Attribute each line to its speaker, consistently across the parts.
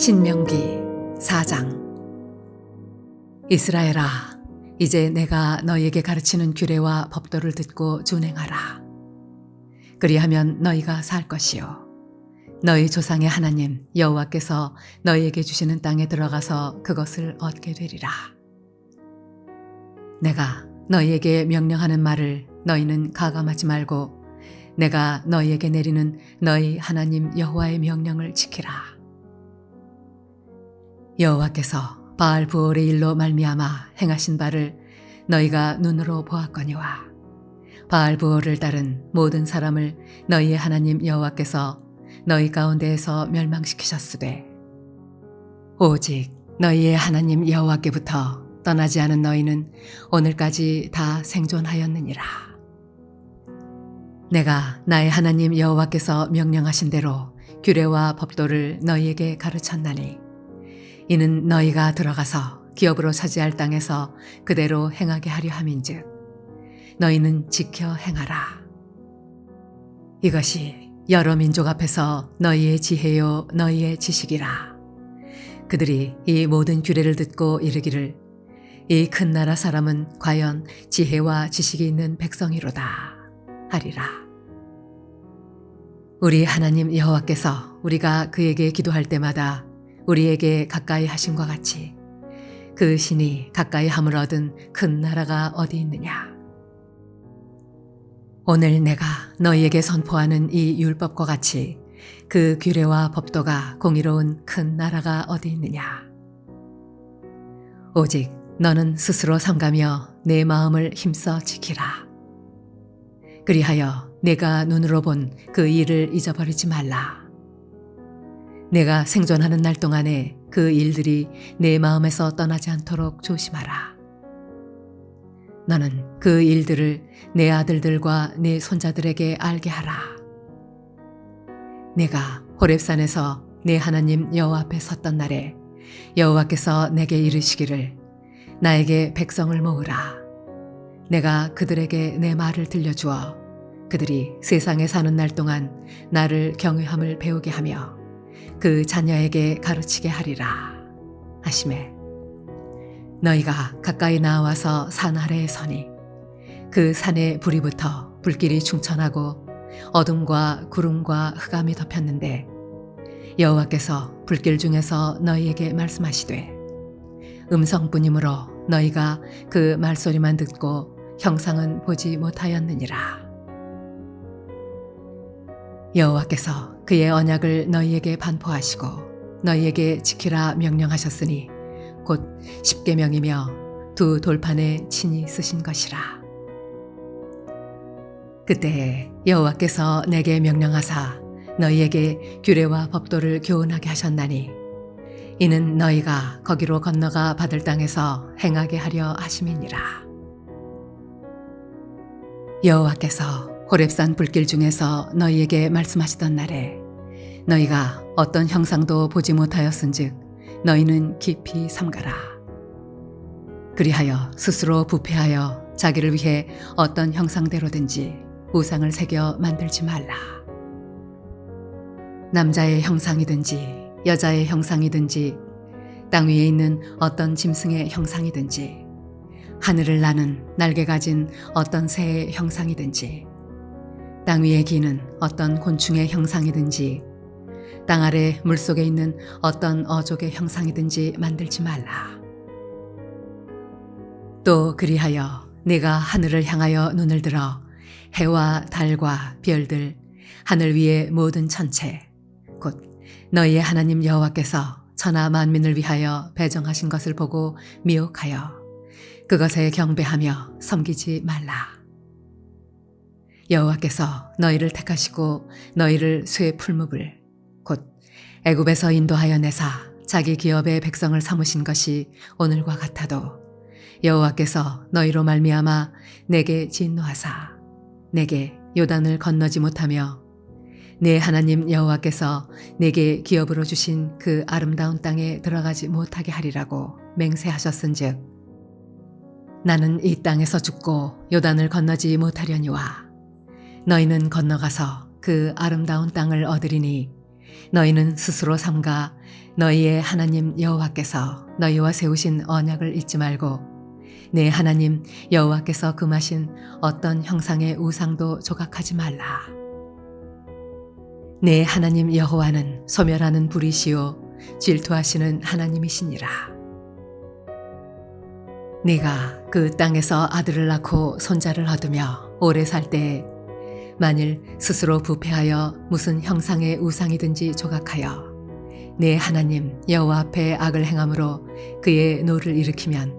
Speaker 1: 신명기 4장. 이스라엘아, 이제 내가 너희에게 가르치는 규례와 법도를 듣고 준행하라. 그리하면 너희가 살 것이요 너희 조상의 하나님 여호와께서 너희에게 주시는 땅에 들어가서 그것을 얻게 되리라. 내가 너희에게 명령하는 말을 너희는 가감하지 말고 내가 너희에게 내리는 너희 하나님 여호와의 명령을 지키라. 여호와께서 바알브올의 일로 말미암아 행하신 바를 너희가 눈으로 보았거니와 바알브올을 따른 모든 사람을 너희의 하나님 여호와께서 너희 가운데에서 멸망시키셨으되 오직 너희의 하나님 여호와께부터 떠나지 않은 너희는 오늘까지 다 생존하였느니라. 내가 나의 하나님 여호와께서 명령하신 대로 규례와 법도를 너희에게 가르쳤나니 이는 너희가 들어가서 기업으로 차지할 땅에서 그대로 행하게 하려 함인즉 너희는 지켜 행하라. 이것이 여러 민족 앞에서 너희의 지혜요 너희의 지식이라. 그들이 이 모든 규례를 듣고 이르기를 이 큰 나라 사람은 과연 지혜와 지식이 있는 백성이로다 하리라. 우리 하나님 여호와께서 우리가 그에게 기도할 때마다 우리에게 가까이 하심과 같이 그 신이 가까이 함을 얻은 큰 나라가 어디 있느냐. 오늘 내가 너희에게 선포하는 이 율법과 같이 그 규례와 법도가 공의로운 큰 나라가 어디 있느냐. 오직 너는 스스로 삼가며 내 마음을 힘써 지키라. 그리하여 내가 눈으로 본 그 일을 잊어버리지 말라. 내가 생존하는 날 동안에 그 일들이 내 마음에서 떠나지 않도록 조심하라. 너는 그 일들을 내 아들들과 내 손자들에게 알게 하라. 내가 호렙산에서 내 하나님 여호와 앞에 섰던 날에 여호와께서 내게 이르시기를 나에게 백성을 모으라. 내가 그들에게 내 말을 들려주어 그들이 세상에 사는 날 동안 나를 경외함을 배우게 하며 그 자녀에게 가르치게 하리라 하시매 너희가 가까이 나와서 산 아래에 서니 그 산에 불이 붙어 불길이 충천하고 어둠과 구름과 흑암이 덮였는데 여호와께서 불길 중에서 너희에게 말씀하시되 음성뿐이므로 너희가 그 말소리만 듣고 형상은 보지 못하였느니라. 여호와께서 그의 언약을 너희에게 반포하시고 너희에게 지키라 명령하셨으니 곧 십계명이며 두 돌판에 친히 쓰신 것이라. 그때에 여호와께서 내게 명령하사 너희에게 규례와 법도를 교훈하게 하셨나니 이는 너희가 거기로 건너가 받을 땅에서 행하게 하려 하심이니라. 여호와께서 호렙산 불길 중에서 너희에게 말씀하시던 날에 너희가 어떤 형상도 보지 못하였은즉 너희는 깊이 삼가라. 그리하여 스스로 부패하여 자기를 위해 어떤 형상대로든지 우상을 새겨 만들지 말라. 남자의 형상이든지 여자의 형상이든지 땅 위에 있는 어떤 짐승의 형상이든지 하늘을 나는 날개 가진 어떤 새의 형상이든지 땅 위에 기는 어떤 곤충의 형상이든지 땅 아래 물속에 있는 어떤 어족의 형상이든지 만들지 말라. 또 그리하여 내가 하늘을 향하여 눈을 들어 해와 달과 별들 하늘 위의 모든 천체 곧 너희의 하나님 여호와께서 천하 만민을 위하여 배정하신 것을 보고 미혹하여 그것에 경배하며 섬기지 말라. 여호와께서 너희를 택하시고 너희를 쇠 풀무불 곧 애굽에서 인도하여 내사 자기 기업의 백성을 삼으신 것이 오늘과 같아도 여호와께서 너희로 말미암아 내게 진노하사 내게 요단을 건너지 못하며 내 하나님 여호와께서 내게 기업으로 주신 그 아름다운 땅에 들어가지 못하게 하리라고 맹세하셨은즉 나는 이 땅에서 죽고 요단을 건너지 못하려니와 너희는 건너가서 그 아름다운 땅을 얻으리니 너희는 스스로 삼가 너희의 하나님 여호와께서 너희와 세우신 언약을 잊지 말고 내 하나님 여호와께서 금하신 어떤 형상의 우상도 조각하지 말라. 내 하나님 여호와는 소멸하는 불이시요 질투하시는 하나님이시니라. 네가 그 땅에서 아들을 낳고 손자를 얻으며 오래 살 때에 만일 스스로 부패하여 무슨 형상의 우상이든지 조각하여 내 하나님 여호와 앞에 악을 행함으로 그의 노를 일으키면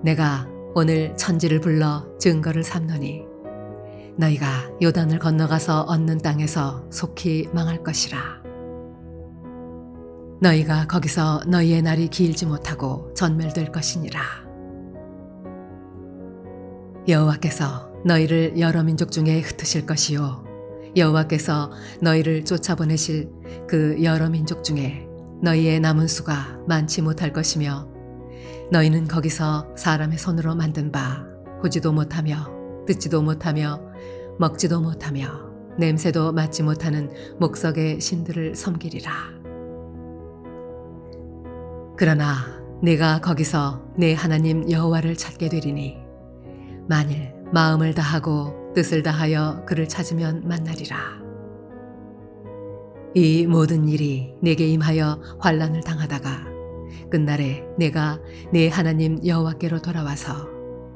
Speaker 1: 내가 오늘 천지를 불러 증거를 삼노니 너희가 요단을 건너가서 얻는 땅에서 속히 망할 것이라. 너희가 거기서 너희의 날이 길지 못하고 전멸될 것이니라. 여호와께서 너희를 여러 민족 중에 흩으실 것이요 여호와께서 너희를 쫓아보내실 그 여러 민족 중에 너희의 남은 수가 많지 못할 것이며 너희는 거기서 사람의 손으로 만든 바 보지도 못하며 듣지도 못하며 먹지도 못하며 냄새도 맡지 못하는 목석의 신들을 섬기리라. 그러나 내가 거기서 내 하나님 여호와를 찾게 되리니 만일 마음을 다하고 뜻을 다하여 그를 찾으면 만나리라. 이 모든 일이 내게 임하여 환난을 당하다가 끝날에 내가 내 하나님 여호와께로 돌아와서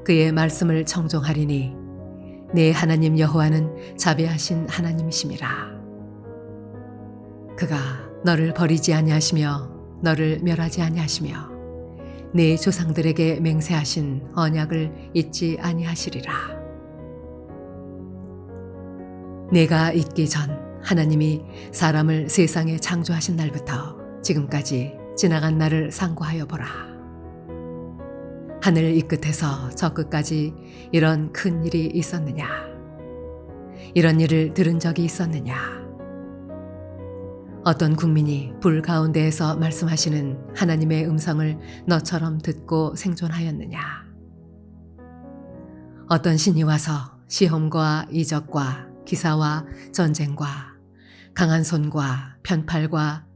Speaker 1: 그의 말씀을 청종하리니 내 하나님 여호와는 자비하신 하나님이심이라. 그가 너를 버리지 아니하시며 너를 멸하지 아니하시며 내 조상들에게 맹세하신 언약을 잊지 아니하시리라. 내가 있기 전 하나님이 사람을 세상에 창조하신 날부터 지금까지 지나간 날을 상고하여 보라. 하늘 이 끝에서 저 끝까지 이런 큰 일이 있었느냐? 이런 일을 들은 적이 있었느냐? 어떤 국민이 불 가운데에서 말씀하시는 하나님의 음성을 너처럼 듣고 생존하였느냐? 어떤 신이 와서 시험과 이적과 기사와 전쟁과 강한 손과 편팔과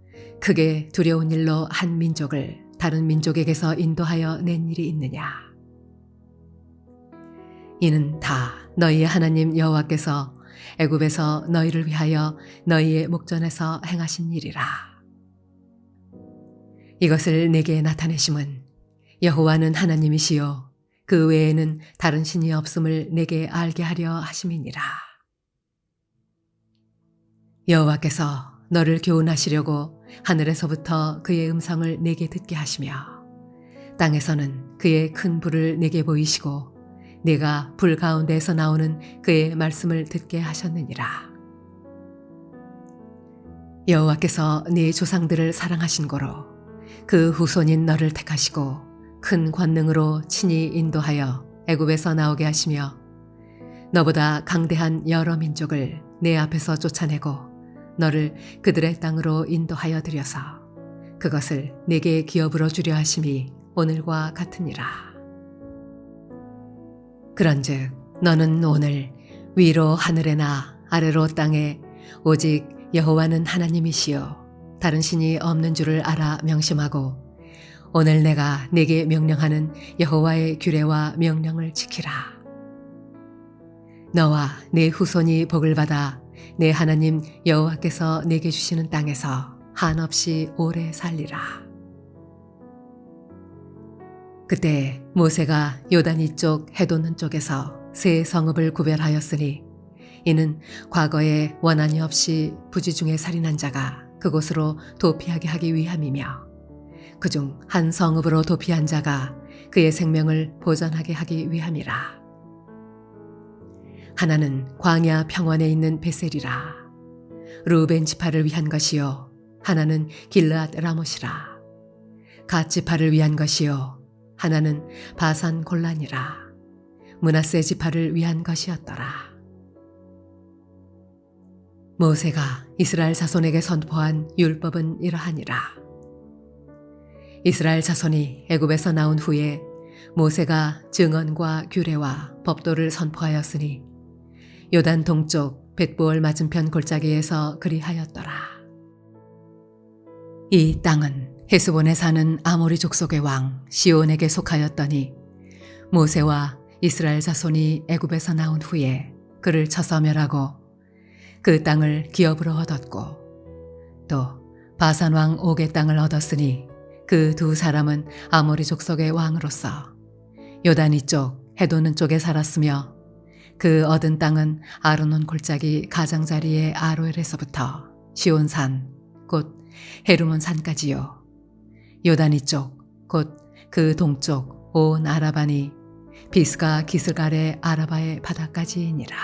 Speaker 1: 크게 두려운 일로 한 민족을 다른 민족에게서 인도하여 낸 일이 있느냐? 이는 다 너희의 하나님 여호와께서 애굽에서 너희를 위하여 너희의 목전에서 행하신 일이라. 이것을 내게 나타내심은 여호와는 하나님이시요 그 외에는 다른 신이 없음을 내게 알게 하려 하심이니라. 여호와께서 너를 교훈하시려고 하늘에서부터 그의 음성을 내게 듣게 하시며 땅에서는 그의 큰 불을 내게 보이시고 내가 불 가운데에서 나오는 그의 말씀을 듣게 하셨느니라. 여호와께서 네 조상들을 사랑하신 고로 그 후손인 너를 택하시고 큰 권능으로 친히 인도하여 애굽에서 나오게 하시며 너보다 강대한 여러 민족을 내 앞에서 쫓아내고 너를 그들의 땅으로 인도하여 들여서 그것을 내게 기업으로 주려 하심이 오늘과 같으니라. 그런즉 너는 오늘 위로 하늘에나 아래로 땅에 오직 여호와는 하나님이시요 다른 신이 없는 줄을 알아 명심하고 오늘 내가 네게 명령하는 여호와의 규례와 명령을 지키라. 너와 네 후손이 복을 받아 내 하나님 여호와께서 내게 주시는 땅에서 한없이 오래 살리라. 그때 모세가 요단 이쪽 해돋는 쪽에서 세 성읍을 구별하였으니 이는 과거에 원한이 없이 부지 중에 살인한 자가 그곳으로 도피하게 하기 위함이며 그중 한 성읍으로 도피한 자가 그의 생명을 보전하게 하기 위함이라. 하나는 광야 평원에 있는 베셀이라. 루벤 지파를 위한 것이요 하나는 길르앗 라못이라. 갓 지파를 위한 것이요 하나는 바산 골란이라. 므낫세 지파를 위한 것이었더라. 모세가 이스라엘 자손에게 선포한 율법은 이러하니라. 이스라엘 자손이 애굽에서 나온 후에 모세가 증언과 규례와 법도를 선포하였으니 요단 동쪽 벳보을 맞은편 골짜기에서 그리하였더라. 이 땅은 헤스본에 사는 아모리 족속의 왕 시온에게 속하였더니 모세와 이스라엘 자손이 애굽에서 나온 후에 그를 쳐서 멸하고 그 땅을 기업으로 얻었고 또 바산 왕 옥의 땅을 얻었으니 그 두 사람은 아모리 족속의 왕으로서 요단 이쪽 해도는 쪽에 살았으며 그 얻은 땅은 아르논 골짜기 가장자리의 아로엘에서부터 시온산 곧 헤르몬 산까지요. 요단 이쪽 곧 그 동쪽 온 아라바니 비스가 기슬갈의 아라바의 바다까지이니라.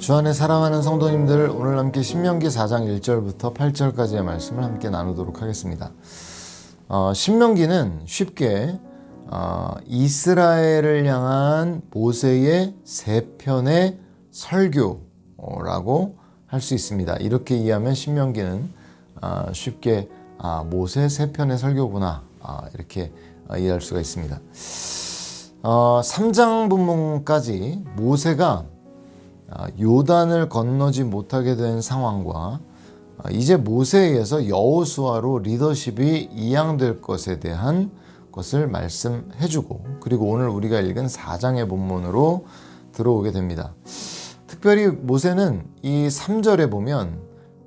Speaker 2: 주안에 사랑하는 성도님들, 오늘 함께 신명기 4장 1절부터 8절까지의 말씀을 함께 나누도록 하겠습니다. 신명기는 쉽게 이스라엘을 향한 모세의 세 편의 설교라고 할 수 있습니다. 이렇게 이해하면 신명기는 쉽게 모세 세 편의 설교구나 이렇게 이해할 수가 있습니다. 3장 본문까지 모세가 요단을 건너지 못하게 된 상황과 이제 모세에 의해서 여호수아로 리더십이 이양될 것에 대한 것을 말씀해주고, 그리고 오늘 우리가 읽은 4장의 본문으로 들어오게 됩니다. 특별히 모세는 이 3절에 보면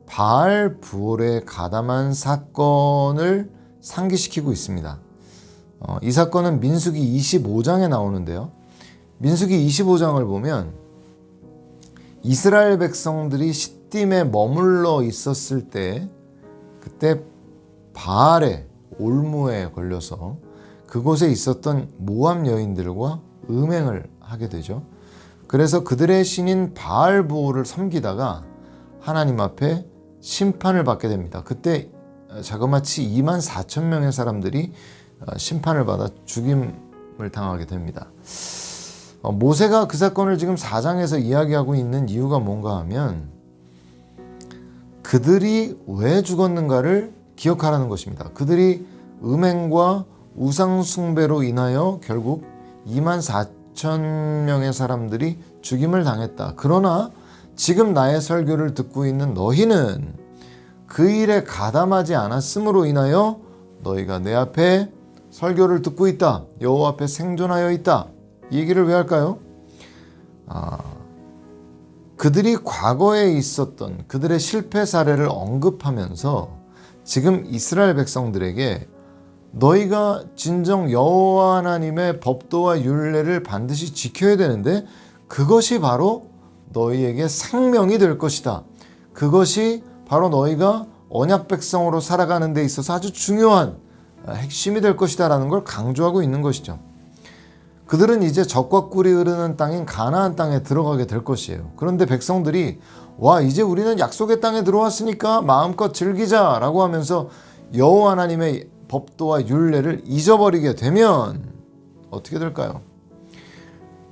Speaker 2: 바알 부올에 가담한 사건을 상기시키고 있습니다. 이 사건은 민수기 25장에 나오는데요. 민수기 25장을 보면 이스라엘 백성들이 시딤에 머물러 있었을 때, 그때 바알의 올무에 걸려서 그곳에 있었던 모압 여인들과 음행을 하게 되죠. 그래서 그들의 신인 바알부올을 섬기다가 하나님 앞에 심판을 받게 됩니다. 그때 자그마치 24,000명의 사람들이 심판을 받아 죽임을 당하게 됩니다. 모세가 그 사건을 지금 4장에서 이야기하고 있는 이유가 뭔가 하면 그들이 왜 죽었는가를 기억하라는 것입니다. 그들이 음행과 우상 숭배로 인하여 결국 24,000명의 사람들이 죽임을 당했다. 그러나 지금 나의 설교를 듣고 있는 너희는 그 일에 가담하지 않았음으로 인하여 너희가 내 앞에 설교를 듣고 있다. 여호와 앞에 생존하여 있다. 이 얘기를 왜 할까요? 그들이 과거에 있었던 그들의 실패 사례를 언급하면서 지금 이스라엘 백성들에게 너희가 진정 여호와 하나님의 법도와 율례를 반드시 지켜야 되는데 그것이 바로 너희에게 생명이 될 것이다. 그것이 바로 너희가 언약 백성으로 살아가는 데 있어서 아주 중요한 핵심이 될 것이다 라는 걸 강조하고 있는 것이죠. 그들은 이제 젖과 꿀이 흐르는 땅인 가나안 땅에 들어가게 될 것이에요. 그런데 백성들이 와, 이제 우리는 약속의 땅에 들어왔으니까 마음껏 즐기자 라고 하면서 여호와 하나님의 법도와 율례를 잊어버리게 되면 어떻게 될까요?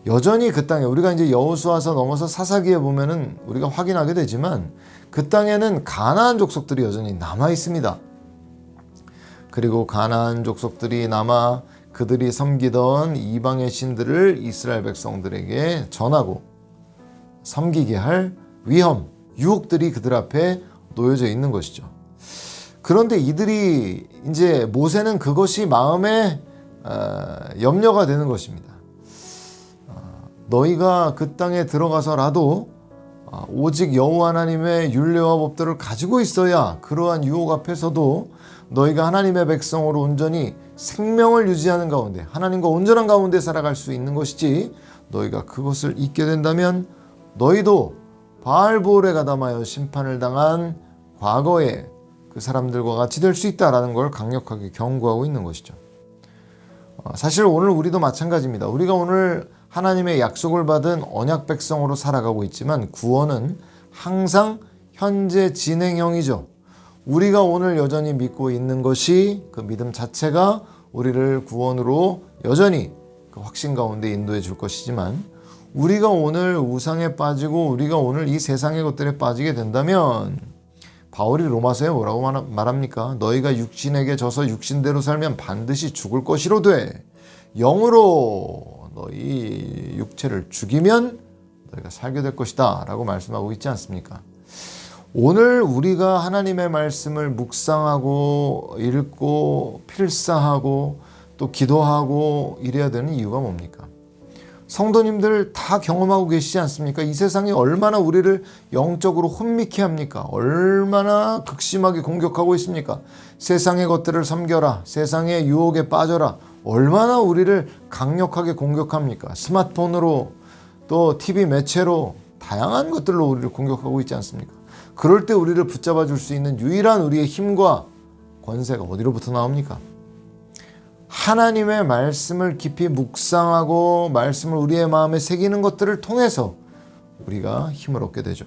Speaker 2: 여전히 그 땅에, 우리가 이제 여호수아서 넘어서 사사기에 보면은 우리가 확인하게 되지만 그 땅에는 가나안 족속들이 여전히 남아 있습니다. 그리고 가나안 족속들이 남아 그들이 섬기던 이방의 신들을 이스라엘 백성들에게 전하고 섬기게 할 위험, 유혹들이 그들 앞에 놓여져 있는 것이죠. 그런데 이들이 이제 모세는 그것이 마음에 염려가 되는 것입니다. 너희가 그 땅에 들어가서라도 오직 여호와 하나님의 율례와 법들을 가지고 있어야 그러한 유혹 앞에서도 너희가 하나님의 백성으로 온전히 생명을 유지하는 가운데 하나님과 온전한 가운데 살아갈 수 있는 것이지, 너희가 그것을 잊게 된다면 너희도 바알부올에 가담하여 심판을 당한 과거의 그 사람들과 같이 될 수 있다라는 걸 강력하게 경고하고 있는 것이죠. 사실 오늘 우리도 마찬가지입니다. 우리가 오늘 하나님의 약속을 받은 언약 백성으로 살아가고 있지만 구원은 항상 현재 진행형이죠. 우리가 오늘 여전히 믿고 있는 것이 그 믿음 자체가 우리를 구원으로 여전히 그 확신 가운데 인도해 줄 것이지만, 우리가 오늘 우상에 빠지고 우리가 오늘 이 세상의 것들에 빠지게 된다면 바울이 로마서에 뭐라고 말합니까? 너희가 육신에게 져서 육신대로 살면 반드시 죽을 것이로되 영으로 너희 육체를 죽이면 너희가 살게 될 것이다 라고 말씀하고 있지 않습니까? 오늘 우리가 하나님의 말씀을 묵상하고 읽고 필사하고 또 기도하고 이래야 되는 이유가 뭡니까? 성도님들 다 경험하고 계시지 않습니까? 이 세상이 얼마나 우리를 영적으로 혼미케 합니까? 얼마나 극심하게 공격하고 있습니까? 세상의 것들을 섬겨라, 세상의 유혹에 빠져라, 얼마나 우리를 강력하게 공격합니까? 스마트폰으로 또 TV 매체로 다양한 것들로 우리를 공격하고 있지 않습니까? 그럴 때 우리를 붙잡아 줄 수 있는 유일한 우리의 힘과 권세가 어디로부터 나옵니까? 하나님의 말씀을 깊이 묵상하고 말씀을 우리의 마음에 새기는 것들을 통해서 우리가 힘을 얻게 되죠.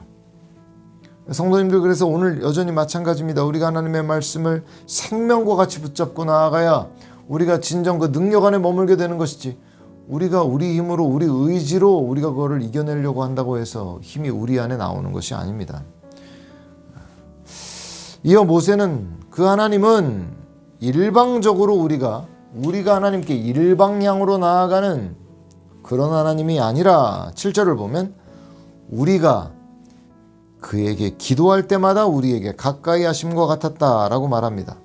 Speaker 2: 성도님들, 그래서 오늘 여전히 마찬가지입니다. 우리가 하나님의 말씀을 생명과 같이 붙잡고 나아가야 우리가 진정 그 능력 안에 머물게 되는 것이지, 우리가 우리 힘으로 우리 의지로 우리가 그거를 이겨내려고 한다고 해서 힘이 우리 안에 나오는 것이 아닙니다. 이어 모세는 그 하나님은 일방적으로 우리가 하나님께 일방향으로 나아가는 그런 하나님이 아니라 7절을 보면 우리가 그에게 기도할 때마다 우리에게 가까이 하심과 같았다라고 말합니다.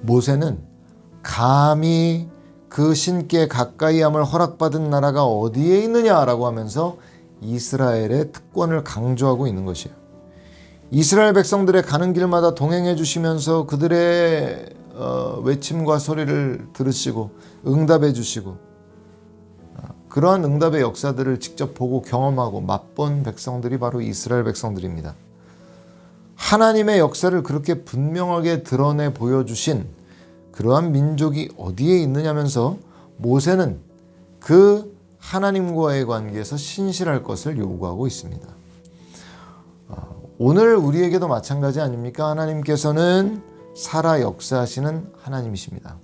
Speaker 2: 모세는 감히 그 신께 가까이함을 허락받은 나라가 어디에 있느냐라고 하면서 이스라엘의 특권을 강조하고 있는 것이에요. 이스라엘 백성들의 가는 길마다 동행해 주시면서 그들의 외침과 소리를 들으시고 응답해 주시고 그러한 응답의 역사들을 직접 보고 경험하고 맛본 백성들이 바로 이스라엘 백성들입니다. 하나님의 역사를 그렇게 분명하게 드러내 보여주신 그러한 민족이 어디에 있느냐면서 모세는 그 하나님과의 관계에서 신실할 것을 요구하고 있습니다. 오늘 우리에게도 마찬가지 아닙니까? 하나님께서는 살아 역사하시는 하나님이십니다.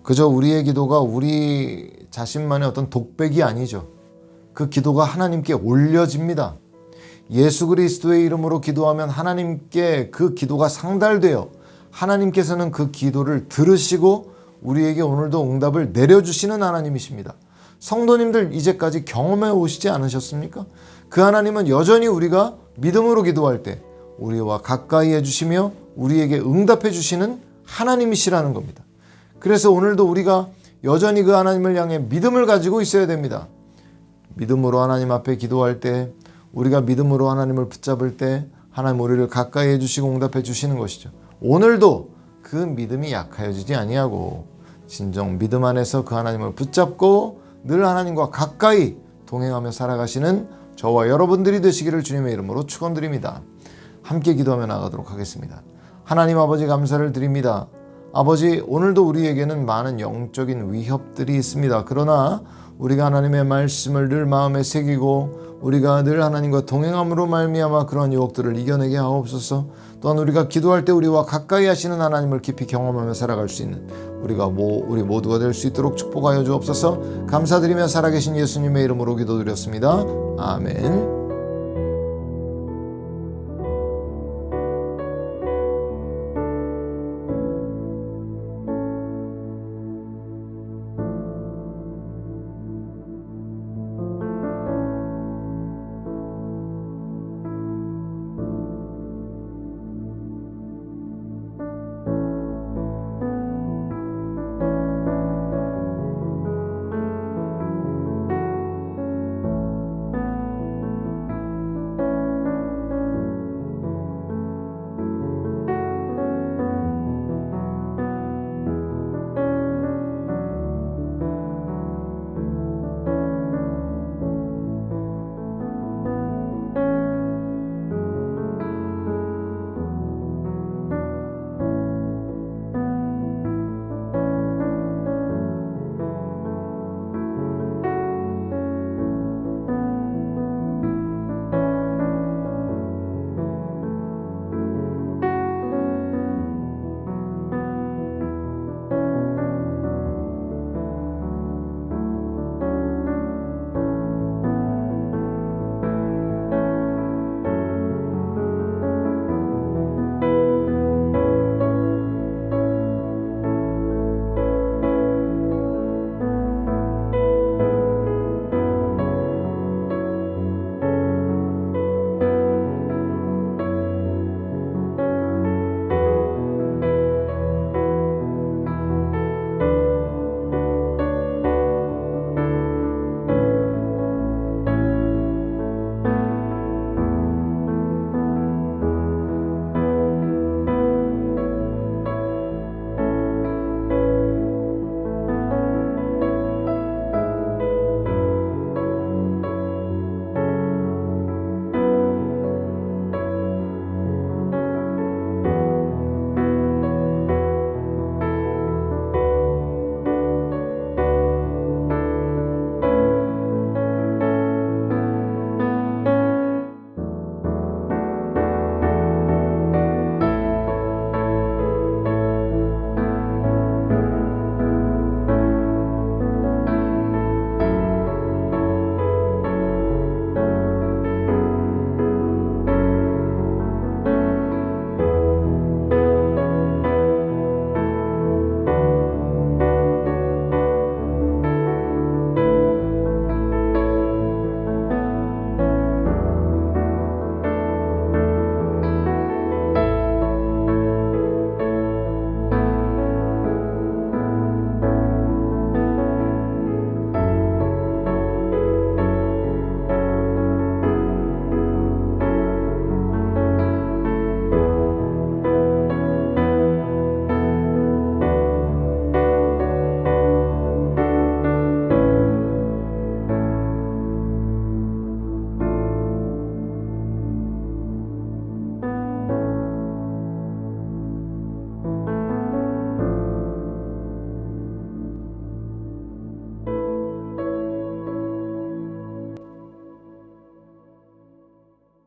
Speaker 2: 그저 우리의 기도가 우리 자신만의 어떤 독백이 아니죠. 그 기도가 하나님께 올려집니다. 예수 그리스도의 이름으로 기도하면 하나님께 그 기도가 상달되어 하나님께서는 그 기도를 들으시고 우리에게 오늘도 응답을 내려주시는 하나님이십니다. 성도님들 이제까지 경험해 오시지 않으셨습니까? 그 하나님은 여전히 우리가 믿음으로 기도할 때 우리와 가까이 해주시며 우리에게 응답해 주시는 하나님이시라는 겁니다. 그래서 오늘도 우리가 여전히 그 하나님을 향해 믿음을 가지고 있어야 됩니다. 믿음으로 하나님 앞에 기도할 때, 우리가 믿음으로 하나님을 붙잡을 때 하나님 우리를 가까이 해주시고 응답해 주시는 것이죠. 오늘도 그 믿음이 약하여지지 아니하고 진정 믿음 안에서 그 하나님을 붙잡고 늘 하나님과 가까이 동행하며 살아가시는 저와 여러분들이 되시기를 주님의 이름으로 축원드립니다. 함께 기도하며 나가도록 하겠습니다. 하나님 아버지, 감사를 드립니다. 아버지, 오늘도 우리에게는 많은 영적인 위협들이 있습니다. 그러나 우리가 하나님의 말씀을 늘 마음에 새기고 우리가 늘 하나님과 동행함으로 말미암아 그런 유혹들을 이겨내게 하옵소서. 또한 우리가 기도할 때 우리와 가까이 하시는 하나님을 깊이 경험하며 살아갈 수 있는 우리 모두가 될 수 있도록 축복하여 주옵소서. 감사드리며 살아계신 예수님의 이름으로 기도드렸습니다. 아멘.